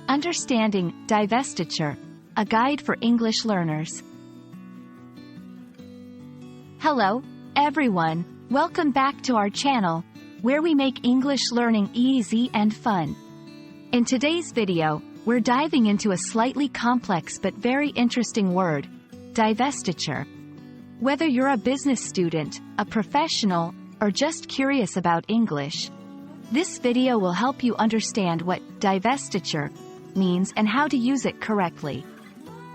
Understanding Divestiture, a guide for English learners. Hello, everyone. Welcome back to our channel, where we make English learning easy and fun. In today's video, we're diving into a slightly complex but very interesting word, divestiture. Whether you're a business student, a professional, or just curious about English, this video will help you understand what divestiture means and how to use it correctly.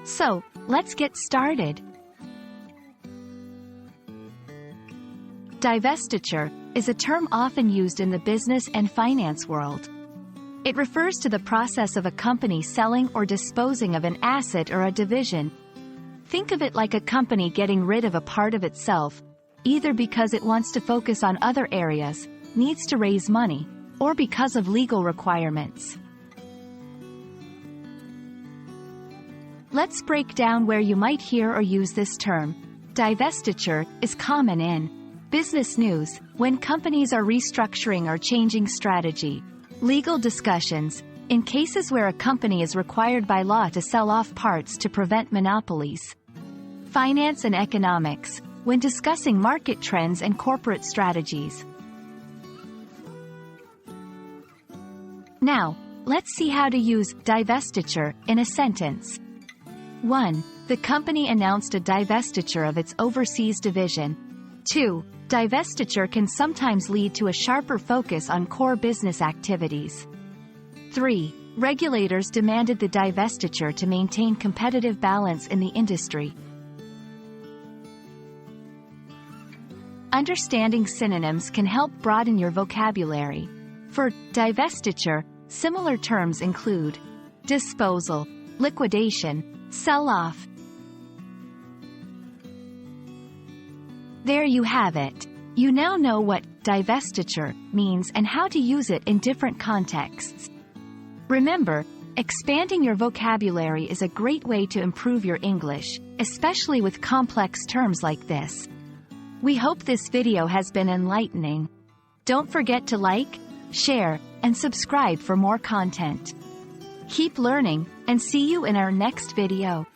So, let's get started. Divestiture is a term often used in the business and finance world. It refers to the process of a company selling or disposing of an asset or a division. Think of it like a company getting rid of a part of itself, either because it wants to focus on other areas, needs to raise money, or because of legal requirements. Let's break down where you might hear or use this term. Divestiture is common in business news, when companies are restructuring or changing strategy. Legal discussions, in cases where a company is required by law to sell off parts to prevent monopolies. Finance and economics, when discussing market trends and corporate strategies. Now, let's see how to use divestiture in a sentence. 1. The company announced a divestiture of its overseas division. 2. Divestiture can sometimes lead to a sharper focus on core business activities. 3. Regulators demanded the divestiture to maintain competitive balance in the industry. Understanding synonyms can help broaden your vocabulary. For divestiture, similar terms include disposal, liquidation, sell-off. There you have it. You now know what divestiture means and how to use it in different contexts. Remember, expanding your vocabulary is a great way to improve your English, especially with complex terms like this. We hope this video has been enlightening. Don't forget to like, share, and subscribe for more content. Keep learning, and see you in our next video.